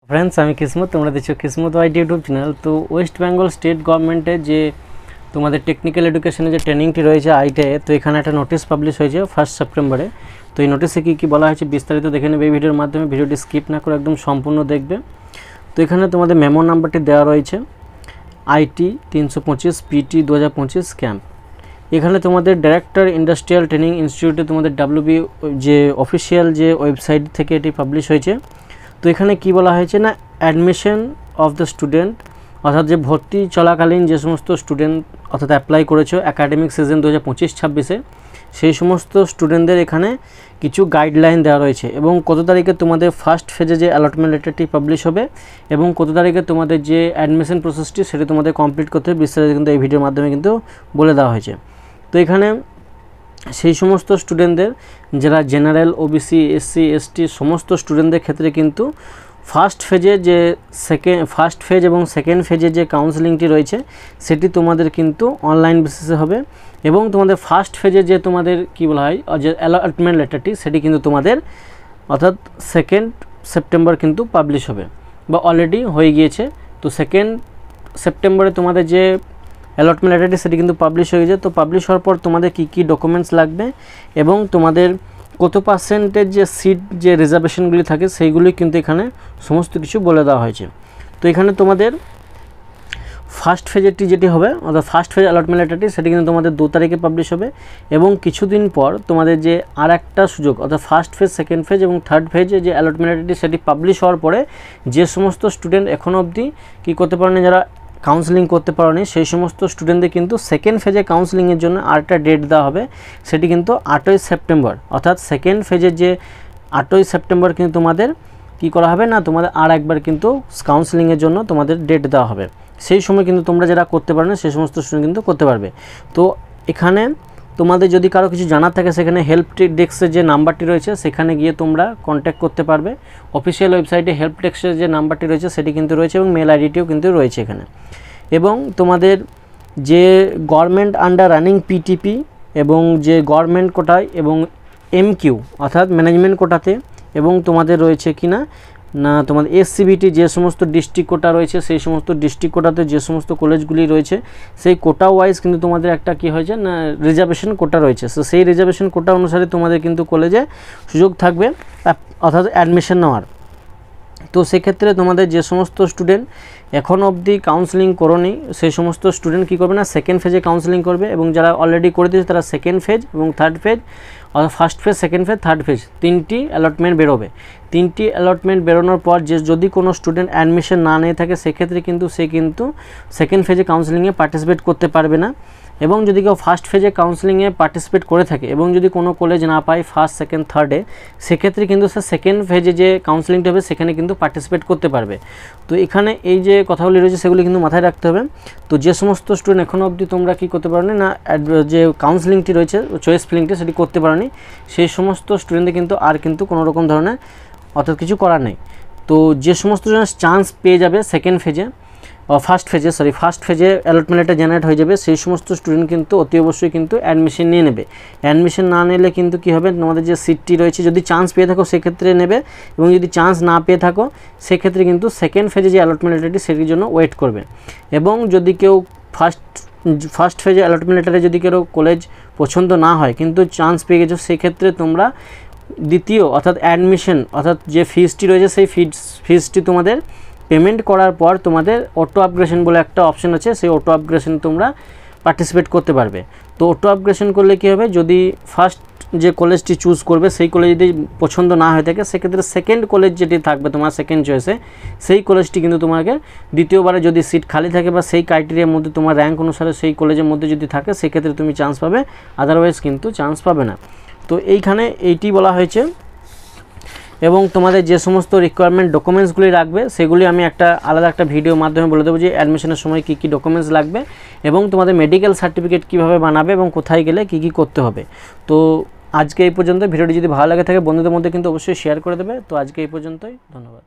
Friends আমি কিসমত তোমরা দেখছো কিসমত ওয়াইটি ইউটিউব চ্যানেল। তো ওয়েস্ট বেঙ্গল স্টেট গভর্নমেন্টের যে তোমাদের টেকনিক্যাল এডুকেশনের যে ট্রেনিংটি রয়েছে আইটিআই, তো এখানে একটা নোটিশ পাবলিশ হয়েছে 1 সেপ্টেম্বরে। তো এই নোটিশে কি বলা হয়েছে বিস্তারিত দেখে নেবে এই ভিডিওর মাধ্যমে। ভিডিওটি স্কিপ না করে একদম সম্পূর্ণ দেখবে। তো এখানে তোমাদের মেমো নাম্বারটি দেওয়া রয়েছে আইটি 325 পিটি 2025 ক্যাম্প। এখানে তোমাদের ডাইরেক্টর ইন্ডাস্ট্রিয়াল ট্রেনিং ইনস্টিটিউটে তোমাদের ডাব্লিউবি যে অফিসিয়াল যে ওয়েবসাইট থেকে এটি পাবলিশ হয়েছে। তো এখানে কি বলা হয়েছে না, অ্যাডমিশন অফ দ্য স্টুডেন্ট, অর্থাৎ যে ভর্তি চলাকালীন যে সমস্ত স্টুডেন্ট অর্থাৎ অ্যাপ্লাই করেছো একাডেমিক সিজন 2025-26-এ, সেই সমস্ত স্টুডেন্টদের এখানে কিছু গাইডলাইন দেওয়া রয়েছে এবং কত তারিখে তোমাদের ফার্স্ট ফেজে যে অ্যালটমেন্ট লেটারটি পাবলিশ হবে এবং কত তারিখে তোমাদের যে অ্যাডমিশন প্রসেসটি সেটা তোমাদের কমপ্লিট করতে হবে বিস্তারিত কিন্তু এই ভিডিওর মাধ্যমে কিন্তু বলে দেওয়া হয়েছে। তো এখানে সেই সমস্ত স্টুডেন্টদের যারা জেনারেল, ওবিসি, এসসি, এসটি সমস্ত স্টুডেন্টদের ক্ষেত্রে কিন্তু ফার্স্ট ফেজে যে ফার্স্ট ফেজ এবং সেকেন্ড ফেজে যে কাউন্সেলিংটি রয়েছে সেটি তোমাদের কিন্তু অনলাইন বেসিসে হবে এবং তোমাদের ফার্স্ট ফেজে যে তোমাদের কি বলা হয় যে অ্যালটমেন্ট লেটারটি সেটি কিন্তু তোমাদের অর্থাৎ 2 সেপ্টেম্বর কিন্তু পাবলিশ হবে বা অলরেডি হয়ে গিয়েছে। তো 2 সেপ্টেম্বরে তোমাদের যে অ্যালটমেন্ট লেটারটি সেটি কিন্তু পাবলিশ হয়ে গেছে। তো পাবলিশ হওয়ার পর তোমাদের কী ডকুমেন্টস লাগবে এবং তোমাদের কত পার্সেন্টের যে সিট যে রিজার্ভেশনগুলি থাকে সেইগুলি কিন্তু এখানে সমস্ত কিছু বলে দেওয়া হয়েছে। তো এখানে তোমাদের ফার্স্ট ফেজেরটি যেটি হবে অর্থাৎ ফার্স্ট ফেজ অ্যালটমেন্ট লেটারটি সেটি কিন্তু তোমাদের 2 তারিখে পাবলিশ হবে এবং কিছুদিন পর তোমাদের যে আর একটা সুযোগ অর্থাৎ ফার্স্ট ফেজ, সেকেন্ড ফেজ এবং থার্ড ফেজে যে অ্যালটমেন্ট লেটারটি সেটি পাবলিশ হওয়ার পরে যে সমস্ত স্টুডেন্ট এখনও অবধি কী করতে পারেনি, যারা কাউন্সেলিং করতে পারেনি, সেই সমস্ত স্টুডেন্টদের কিন্তু সেকেন্ড ফেজে কাউন্সেলিংয়ের জন্য আরেকটা ডেট দেওয়া হবে, সেটি কিন্তু 8ই সেপ্টেম্বর। অর্থাৎ সেকেন্ড ফেজের যে 8ই সেপ্টেম্বর কিন্তু তোমাদের কি করা হবে না, তোমাদের আর একবার কিন্তু কাউন্সেলিংয়ের জন্য তোমাদের ডেট দেওয়া হবে। সেই সময় কিন্তু তোমরা যারা করতে পারো না সেই সমস্ত স্টুডেন্ট কিন্তু করতে পারবে। তো এখানে তোমাদের যদি কারো কিছু জানার থাকে সেখানে হেল্প ডেস্কের যে নাম্বারটি রয়েছে সেখানে গিয়ে তোমরা কন্ট্যাক্ট করতে পারবে। অফিসিয়াল ওয়েবসাইটে হেল্প ডেস্কের যে নাম্বারটি রয়েছে সেটি কিন্তু রয়েছে এবং মেল আইডিটিও কিন্তু রয়েছে এখানে। এবং তোমাদের যে গভর্নমেন্ট আন্ডার রানিং পিটিপি এবং যে গভর্নমেন্ট কোটায় এবং এমকিউ অর্থাৎ ম্যানেজমেন্ট কোটাতে এবং তোমাদের রয়েছে কি না তোমাদের এসসিবিটি যে সমস্ত ডিস্ট্রিক্ট কোটা রয়েছে সেই সমস্ত ডিস্ট্রিক্ট কোটাতে যে সমস্ত কলেজগুলি রয়েছে সেই কোটা ওয়াইজ কিন্তু তোমাদের একটা কি হয়েছে না রিজার্ভেশন কোটা রয়েছে। তো সেই রিজার্ভেশন কোটা অনুসারে তোমাদের কিন্তু কলেজে সুযোগ থাকবে অর্থাৎ অ্যাডমিশন নেওয়ার। তো সেক্ষেত্রে তোমাদের যে সমস্ত স্টুডেন্ট এখন অবধি কাউন্সেলিং করোনি সেই সমস্ত স্টুডেন্ট কী করবে না সেকেন্ড ফেজে কাউন্সেলিং করবে এবং যারা অলরেডি করে দিয়েছে তারা সেকেন্ড ফেজ এবং থার্ড ফেজ অর্থাৎ first phase, second phase, third phase 3টি অ্যালটমেন্ট বেরোবে। 3টি অ্যালটমেন্ট বেরোনোর পর যে যদি কোনো স্টুডেন্ট অ্যাডমিশন না নিয়ে থাকে সেক্ষেত্রে কিন্তু সে কিন্তু সেকেন্ড ফেজে কাউন্সেলিংয়ে পার্টিসিপেট করতে পারবে না এবং যদি কেউ ফার্স্ট ফেজে কাউন্সেলিংয়ে পার্টিসিপেট করে থাকে এবং যদি কোনো কলেজ না পায় ফার্স্ট, সেকেন্ড, থার্ডে সেক্ষেত্রে কিন্তু সে সেকেন্ড ফেজে যে কাউন্সেলিংটা হবে সেখানে কিন্তু পার্টিসিপেট করতে পারবে। তো এখানে এই যে কথাগুলি রয়েছে সেগুলি কিন্তু মাথায় রাখতে হবে। তো যে সমস্ত স্টুডেন্ট এখনও অবধি তোমরা কী করতে পারো না যে কাউন্সেলিংটি রয়েছে চয়েস ফিলিংটি সেটি করতে পারো সেই সমস্ত স্টুডেন্টদের কিন্তু আর কিন্তু কোনো রকম ধরনের অর্থাৎ কিছু করার নেই। তো যে সমস্ত চান্স পেয়ে যাবে সেকেন্ড ফেজে ফার্স্ট ফেজে অ্যালটমেন্ট লেটার জেনারেট হয়ে যাবে সেই সমস্ত স্টুডেন্ট কিন্তু অতি অবশ্যই কিন্তু অ্যাডমিশন নিয়ে নেবে। অ্যাডমিশন না নিলে কিন্তু কী হবে, তোমাদের যে সিটটি রয়েছে যদি চান্স পেয়ে থাকো সেক্ষেত্রে নেবে এবং যদি চান্স না পেয়ে থাকো সেক্ষেত্রে কিন্তু সেকেন্ড ফেজে যে অ্যালটমেন্ট লেটারটি সেটির জন্য ওয়েট করবে। এবং যদি কেউ ফার্স্ট ফেজে অ্যালটমেন্ট লেটারে যদি কেউ কলেজ পছন্দ না হয় কিন্তু চান্স পেয়ে গেছো সেক্ষেত্রে তোমরা দ্বিতীয় অর্থাৎ অ্যাডমিশন অর্থাৎ যে ফিজটি রয়েছে সেই ফিজটি তোমাদের পেমেন্ট করার পর তোমাদের অটো আপগ্রেশন বলে একটা অপশন আছে, সেই অটো আপগ্রেশন তোমরা পার্টিসিপেট করতে পারবে। তো অটো আপগ্রেশন করলে কী হবে, যদি ফার্স্ট যে কলেজটি চুজ করবে সেই কলেজ যদি পছন্দ না হয়ে থাকে সেক্ষেত্রে সেকেন্ড কলেজ যেটি থাকবে তোমার সেকেন্ড চয়েসে সেই কলেজটি কিন্তু তোমাকে দ্বিতীয়বারে যদি সিট খালি থাকে বা সেই ক্রাইটেরিয়ার মধ্যে তোমার র্যাঙ্ক অনুসারে সেই কলেজের মধ্যে যদি থাকে সেক্ষেত্রে তুমি চান্স পাবে, আদারওয়াইজ কিন্তু চান্স পাবে না। তো এইখানে এইটি বলা হয়েছে এবং তোমাদের যে সমস্ত রিকোয়ারমেন্ট ডকুমেন্টসগুলি রাখবে সেগুলি আমি আলাদা একটা ভিডিওর মাধ্যমে বলে দেবো যে অ্যাডমিশনের সময় কী কী ডকুমেন্টস লাগবে এবং তোমাদের মেডিকেল সার্টিফিকেট কীভাবে বানাবে এবং কোথায় গেলে কী কী করতে হবে। তো আজকে এই পর্যন্ত। ভিডিওটি যদি ভালো লাগে থাকে বন্ধুদের মধ্যে কিন্তু অবশ্যই শেয়ার করে দেবে। তো আজকে এই পর্যন্তই, ধন্যবাদ।